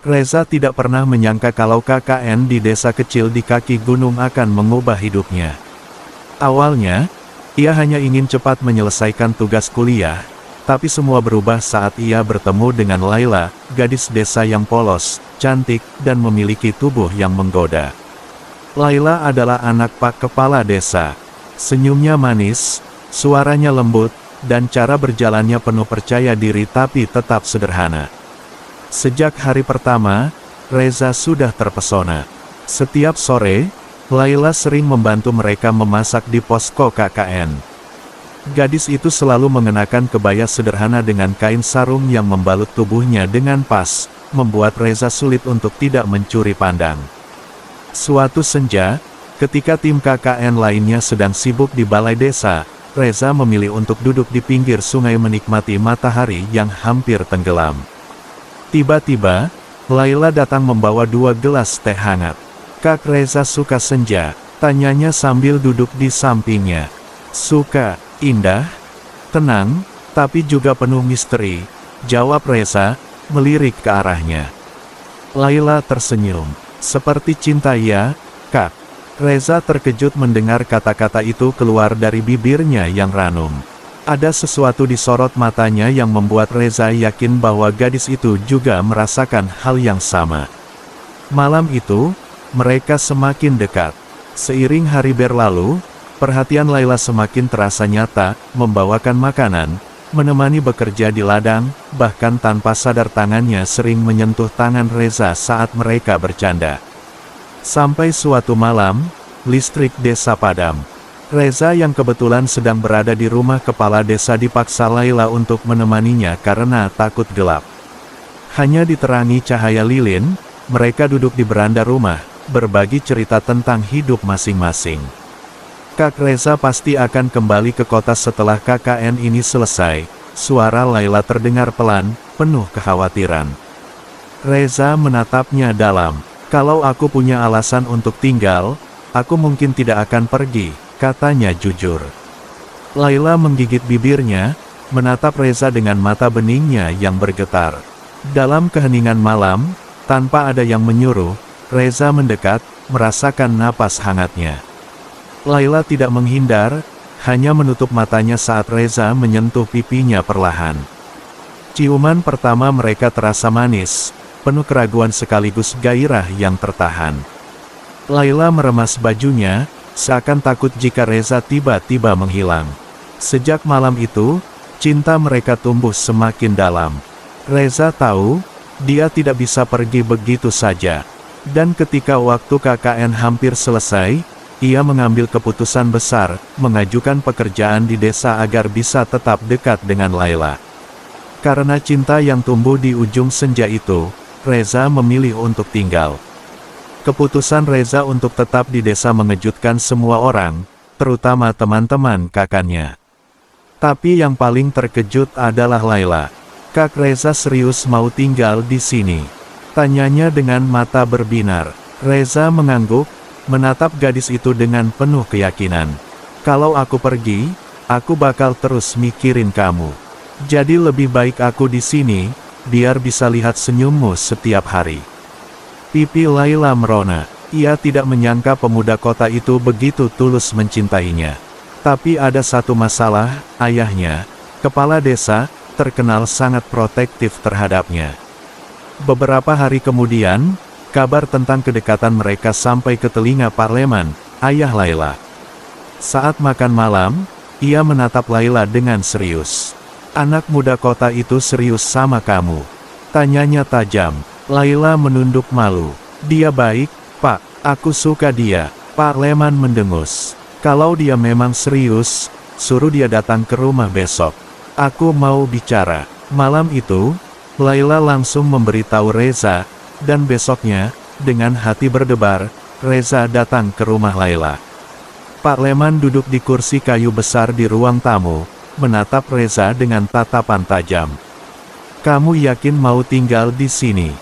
Reza tidak pernah menyangka kalau KKN di desa kecil di kaki gunung akan mengubah hidupnya. Awalnya, ia hanya ingin cepat menyelesaikan tugas kuliah, tapi semua berubah saat ia bertemu dengan Laila, gadis desa yang polos, cantik, dan memiliki tubuh yang menggoda. Laila adalah anak Pak Kepala Desa. Senyumnya manis, suaranya lembut, dan cara berjalannya penuh percaya diri tapi tetap sederhana. Sejak hari pertama, Reza sudah terpesona. Setiap sore, Laila sering membantu mereka memasak di posko KKN. Gadis itu selalu mengenakan kebaya sederhana dengan kain sarung yang membalut tubuhnya dengan pas, membuat Reza sulit untuk tidak mencuri pandang. Suatu senja, ketika tim KKN lainnya sedang sibuk di balai desa, Reza memilih untuk duduk di pinggir sungai menikmati matahari yang hampir tenggelam. Tiba-tiba, Laila datang membawa 2 gelas teh hangat. "Kak Reza suka senja?" tanyanya sambil duduk di sampingnya. "Suka, indah, tenang, tapi juga penuh misteri," jawab Reza, melirik ke arahnya. Laila tersenyum. "Seperti cinta ya, Kak?" Reza terkejut mendengar kata-kata itu keluar dari bibirnya yang ranum. Ada sesuatu di sorot matanya yang membuat Reza yakin bahwa gadis itu juga merasakan hal yang sama. Malam itu, mereka semakin dekat. Seiring hari berlalu, perhatian Laila semakin terasa nyata, membawakan makanan, menemani bekerja di ladang, bahkan tanpa sadar tangannya sering menyentuh tangan Reza saat mereka bercanda. Sampai suatu malam, listrik desa padam. Reza yang kebetulan sedang berada di rumah kepala desa dipaksa Laila untuk menemaninya karena takut gelap. Hanya diterangi cahaya lilin, mereka duduk di beranda rumah, berbagi cerita tentang hidup masing-masing. "Kak Reza pasti akan kembali ke kota setelah KKN ini selesai," suara Laila terdengar pelan, penuh kekhawatiran. Reza menatapnya dalam. "Kalau aku punya alasan untuk tinggal, aku mungkin tidak akan pergi," katanya jujur. Laila menggigit bibirnya, menatap Reza dengan mata beningnya yang bergetar. Dalam keheningan malam, tanpa ada yang menyuruh, Reza mendekat, merasakan napas hangatnya. Laila tidak menghindar, hanya menutup matanya saat Reza menyentuh pipinya perlahan. Ciuman pertama mereka terasa manis, penuh keraguan sekaligus gairah yang tertahan. Laila meremas bajunya, seakan takut jika Reza tiba-tiba menghilang. Sejak malam itu, cinta mereka tumbuh semakin dalam. Reza tahu, dia tidak bisa pergi begitu saja. Dan ketika waktu KKN hampir selesai, ia mengambil keputusan besar, mengajukan pekerjaan di desa agar bisa tetap dekat dengan Laila. Karena cinta yang tumbuh di ujung senja itu, Reza memilih untuk tinggal. Keputusan Reza untuk tetap di desa mengejutkan semua orang, terutama teman-teman kakaknya. Tapi yang paling terkejut adalah Laila. "Kak Reza serius mau tinggal di sini?" tanyanya dengan mata berbinar. Reza mengangguk, menatap gadis itu dengan penuh keyakinan. "Kalau aku pergi, aku bakal terus mikirin kamu. Jadi lebih baik aku di sini, biar bisa lihat senyummu setiap hari." Pipi Laila merona. Ia tidak menyangka pemuda kota itu begitu tulus mencintainya. Tapi ada satu masalah, ayahnya, kepala desa, terkenal sangat protektif terhadapnya. Beberapa hari kemudian, kabar tentang kedekatan mereka sampai ke telinga Pak Leman, ayah Laila. Saat makan malam, ia menatap Laila dengan serius. "Anak muda kota itu serius sama kamu?" tanyanya tajam. Laila menunduk malu. "Dia baik, Pak. Aku suka dia." Pak Leman mendengus. "Kalau dia memang serius, suruh dia datang ke rumah besok. Aku mau bicara." Malam itu, Laila langsung memberitahu Reza, dan besoknya, dengan hati berdebar, Reza datang ke rumah Laila. Pak Leman duduk di kursi kayu besar di ruang tamu, menatap Reza dengan tatapan tajam. "Kamu yakin mau tinggal di sini?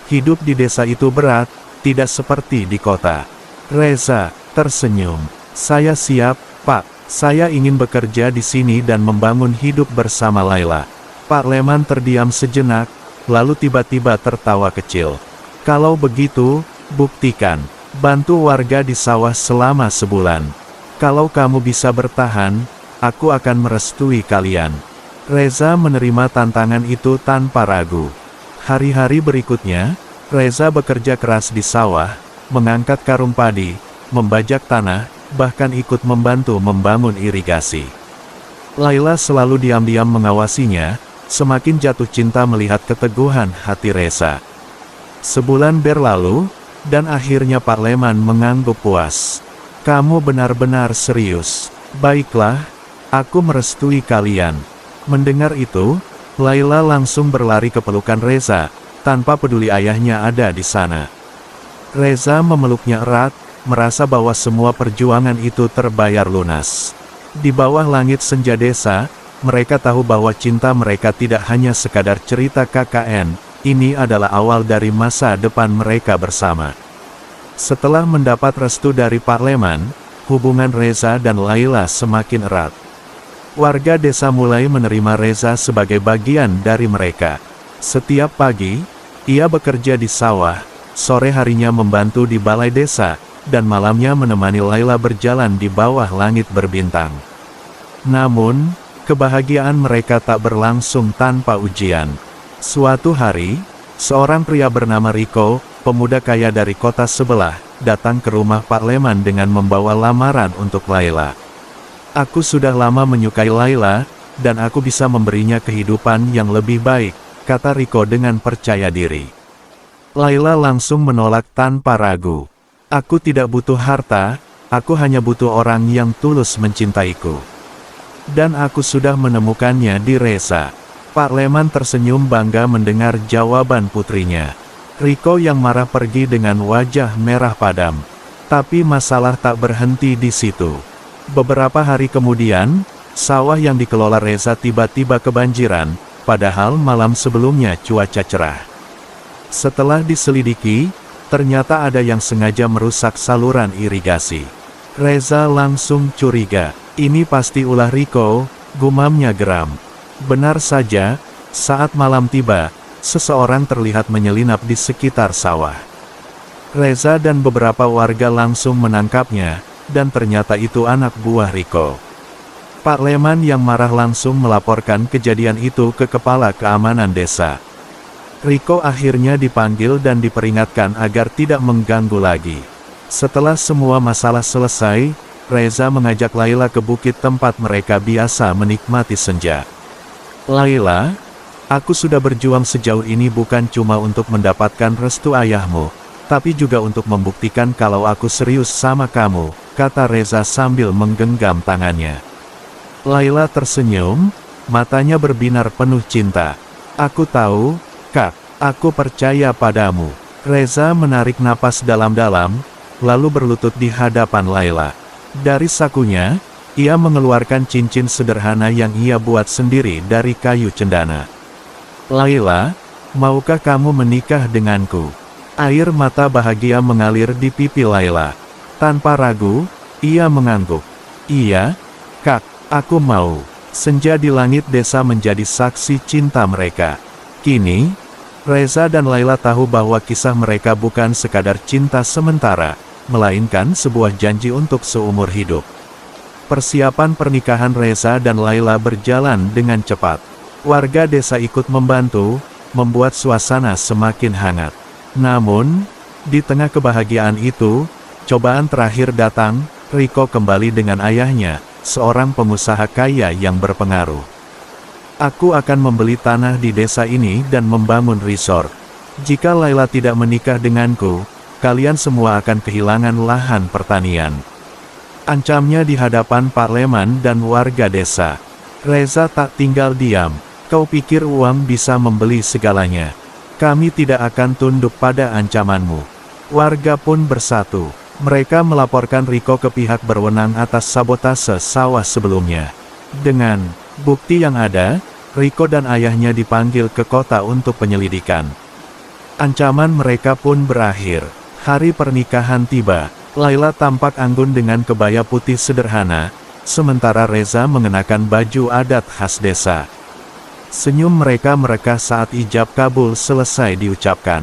Hidup di desa itu berat, tidak seperti di kota." Reza tersenyum. "Saya siap, Pak. Saya ingin bekerja di sini dan membangun hidup bersama Laila." Pak Leman terdiam sejenak, lalu tiba-tiba tertawa kecil. Kalau begitu, buktikan. Bantu warga di sawah selama sebulan. Kalau kamu bisa bertahan, aku akan merestui kalian. Reza menerima tantangan itu tanpa ragu. Hari-hari berikutnya, Reza bekerja keras di sawah, mengangkat karung padi, membajak tanah, bahkan ikut membantu membangun irigasi. Laila selalu diam-diam mengawasinya, semakin jatuh cinta melihat keteguhan hati Reza. Sebulan berlalu, dan akhirnya Pak Leman mengangguk puas. Kamu benar-benar serius. Baiklah, aku merestui kalian. Mendengar itu, Laila langsung berlari ke pelukan Reza, tanpa peduli ayahnya ada di sana. Reza memeluknya erat, merasa bahwa semua perjuangan itu terbayar lunas. Di bawah langit senja desa, mereka tahu bahwa cinta mereka tidak hanya sekadar cerita KKN, ini adalah awal dari masa depan mereka bersama. Setelah mendapat restu dari Pak Leman, hubungan Reza dan Laila semakin erat. Warga desa mulai menerima Reza sebagai bagian dari mereka. Setiap pagi, ia bekerja di sawah, sore harinya membantu di balai desa, dan malamnya menemani Laila berjalan di bawah langit berbintang. Namun, kebahagiaan mereka tak berlangsung tanpa ujian. Suatu hari, seorang pria bernama Riko, pemuda kaya dari kota sebelah, datang ke rumah Pak Leman dengan membawa lamaran untuk Laila. Aku sudah lama menyukai Laila, dan aku bisa memberinya kehidupan yang lebih baik, kata Riko dengan percaya diri. Laila langsung menolak tanpa ragu. Aku tidak butuh harta, aku hanya butuh orang yang tulus mencintaiku. Dan aku sudah menemukannya di Reza. Pak Leman tersenyum bangga mendengar jawaban putrinya. Riko yang marah pergi dengan wajah merah padam. Tapi masalah tak berhenti di situ. Beberapa hari kemudian, sawah yang dikelola Reza tiba-tiba kebanjiran, padahal malam sebelumnya cuaca cerah. Setelah diselidiki, ternyata ada yang sengaja merusak saluran irigasi. Reza langsung curiga, ini pasti ulah Riko, gumamnya geram. Benar saja, saat malam tiba, seseorang terlihat menyelinap di sekitar sawah. Reza dan beberapa warga langsung menangkapnya, dan ternyata itu anak buah Riko. Pak Leman yang marah langsung melaporkan kejadian itu ke kepala keamanan desa. Riko akhirnya dipanggil dan diperingatkan agar tidak mengganggu lagi. Setelah semua masalah selesai, Reza mengajak Laila ke bukit tempat mereka biasa menikmati senja. Laila, aku sudah berjuang sejauh ini bukan cuma untuk mendapatkan restu ayahmu, tapi juga untuk membuktikan kalau aku serius sama kamu, kata Reza sambil menggenggam tangannya. Laila tersenyum, matanya berbinar penuh cinta. Aku tahu, Kak, aku percaya padamu. Reza menarik napas dalam-dalam, lalu berlutut di hadapan Laila. Dari sakunya, ia mengeluarkan cincin sederhana yang ia buat sendiri dari kayu cendana. Laila, maukah kamu menikah denganku? Air mata bahagia mengalir di pipi Laila. Tanpa ragu, ia mengangguk. Iya, Kak, aku mau. Senja di langit desa menjadi saksi cinta mereka. Kini, Reza dan Laila tahu bahwa kisah mereka bukan sekadar cinta sementara, melainkan sebuah janji untuk seumur hidup. Persiapan pernikahan Reza dan Laila berjalan dengan cepat. Warga desa ikut membantu, membuat suasana semakin hangat. Namun, di tengah kebahagiaan itu, cobaan terakhir datang. Riko kembali dengan ayahnya, seorang pengusaha kaya yang berpengaruh. Aku akan membeli tanah di desa ini dan membangun resort. Jika Laila tidak menikah denganku, kalian semua akan kehilangan lahan pertanian. Ancamnya di hadapan Pak Leman dan warga desa. Reza tak tinggal diam. Kau pikir uang bisa membeli segalanya? Kami tidak akan tunduk pada ancamanmu. Warga pun bersatu. Mereka melaporkan Riko ke pihak berwenang atas sabotase sawah sebelumnya. Dengan bukti yang ada, Riko dan ayahnya dipanggil ke kota untuk penyelidikan. Ancaman mereka pun berakhir. Hari pernikahan tiba. Laila tampak anggun dengan kebaya putih sederhana, sementara Reza mengenakan baju adat khas desa. Senyum mereka merekah saat ijab kabul selesai diucapkan.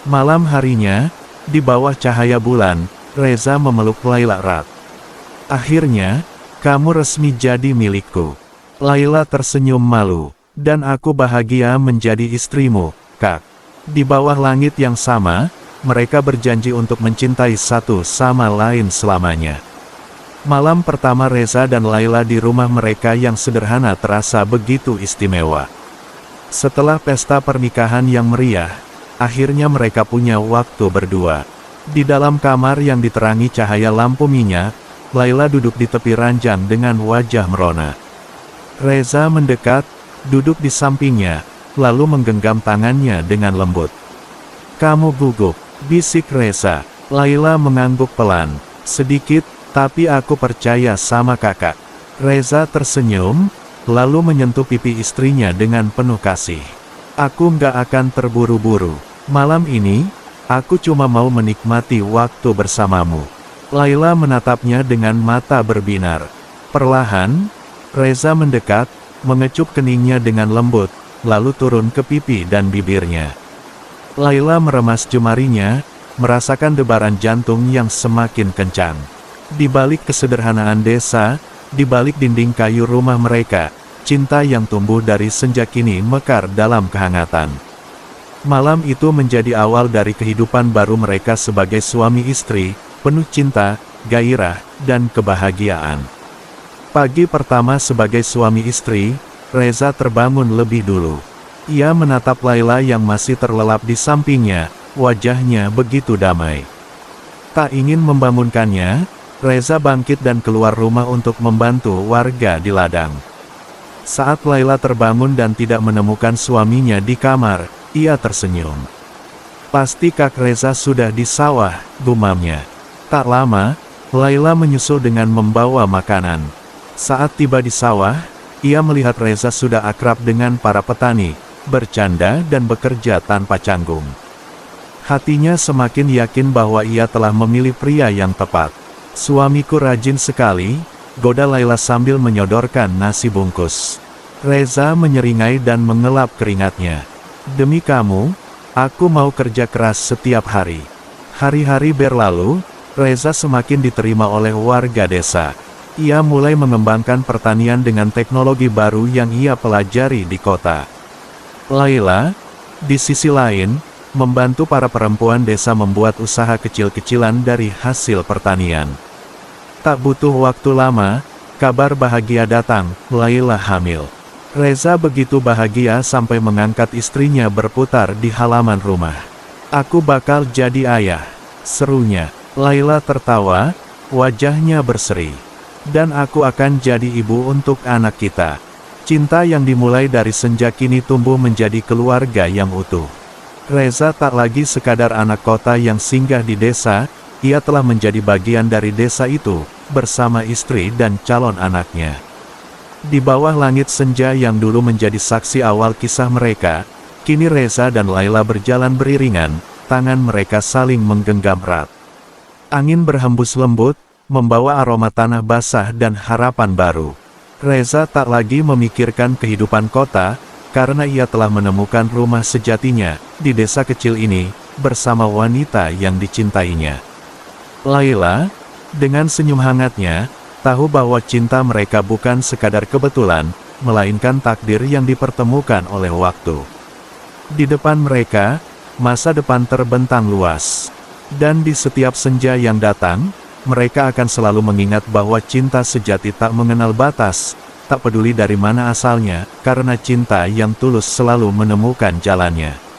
Malam harinya, di bawah cahaya bulan, Reza memeluk Laila erat. Akhirnya, kamu resmi jadi milikku. Laila tersenyum malu. Dan aku bahagia menjadi istrimu, Kak. Di bawah langit yang sama, mereka berjanji untuk mencintai satu sama lain selamanya. Malam pertama Reza dan Laila di rumah mereka yang sederhana terasa begitu istimewa. Setelah pesta pernikahan yang meriah, akhirnya mereka punya waktu berdua. Di dalam kamar yang diterangi cahaya lampu minyak, Laila duduk di tepi ranjang dengan wajah merona. Reza mendekat, duduk di sampingnya, lalu menggenggam tangannya dengan lembut. Kamu gugup, bisik Reza. Laila mengangguk pelan. Sedikit, tapi aku percaya sama kakak. Reza tersenyum, lalu menyentuh pipi istrinya dengan penuh kasih. Aku nggak akan terburu-buru. Malam ini, aku cuma mau menikmati waktu bersamamu. Laila menatapnya dengan mata berbinar. Perlahan, Reza mendekat, mengecup keningnya dengan lembut, lalu turun ke pipi dan bibirnya. Laila meremas jemarinya, merasakan debaran jantung yang semakin kencang. Di balik kesederhanaan desa, di balik dinding kayu rumah mereka, cinta yang tumbuh dari senja kini mekar dalam kehangatan. Malam itu menjadi awal dari kehidupan baru mereka sebagai suami istri, penuh cinta, gairah, dan kebahagiaan. Pagi pertama sebagai suami istri, Reza terbangun lebih dulu. Ia menatap Laila yang masih terlelap di sampingnya, wajahnya begitu damai. Tak ingin membangunkannya, Reza bangkit dan keluar rumah untuk membantu warga di ladang. Saat Laila terbangun dan tidak menemukan suaminya di kamar, ia tersenyum. Pasti Kak Reza sudah di sawah, gumamnya. Tak lama, Laila menyusul dengan membawa makanan. Saat tiba di sawah, ia melihat Reza sudah akrab dengan para petani, bercanda dan bekerja tanpa canggung. Hatinya semakin yakin bahwa ia telah memilih pria yang tepat. Suamiku rajin sekali, goda Laila sambil menyodorkan nasi bungkus. Reza menyeringai dan mengelap keringatnya. Demi kamu, aku mau kerja keras setiap hari. Hari-hari berlalu, Reza semakin diterima oleh warga desa. Ia mulai mengembangkan pertanian dengan teknologi baru yang ia pelajari di kota. Laila, di sisi lain, membantu para perempuan desa membuat usaha kecil-kecilan dari hasil pertanian. Tak butuh waktu lama, kabar bahagia datang, Laila hamil. Reza begitu bahagia sampai mengangkat istrinya berputar di halaman rumah. Aku bakal jadi ayah, serunya. Laila tertawa, wajahnya berseri. Dan aku akan jadi ibu untuk anak kita. Cinta yang dimulai dari senja kini tumbuh menjadi keluarga yang utuh. Reza tak lagi sekadar anak kota yang singgah di desa, ia telah menjadi bagian dari desa itu, bersama istri dan calon anaknya. Di bawah langit senja yang dulu menjadi saksi awal kisah mereka, kini Reza dan Laila berjalan beriringan, tangan mereka saling menggenggam erat. Angin berhembus lembut, membawa aroma tanah basah dan harapan baru. Reza tak lagi memikirkan kehidupan kota, karena ia telah menemukan rumah sejatinya, di desa kecil ini, bersama wanita yang dicintainya. Laila, dengan senyum hangatnya, tahu bahwa cinta mereka bukan sekadar kebetulan, melainkan takdir yang dipertemukan oleh waktu. Di depan mereka, masa depan terbentang luas. Dan di setiap senja yang datang, mereka akan selalu mengingat bahwa cinta sejati tak mengenal batas, tak peduli dari mana asalnya, karena cinta yang tulus selalu menemukan jalannya.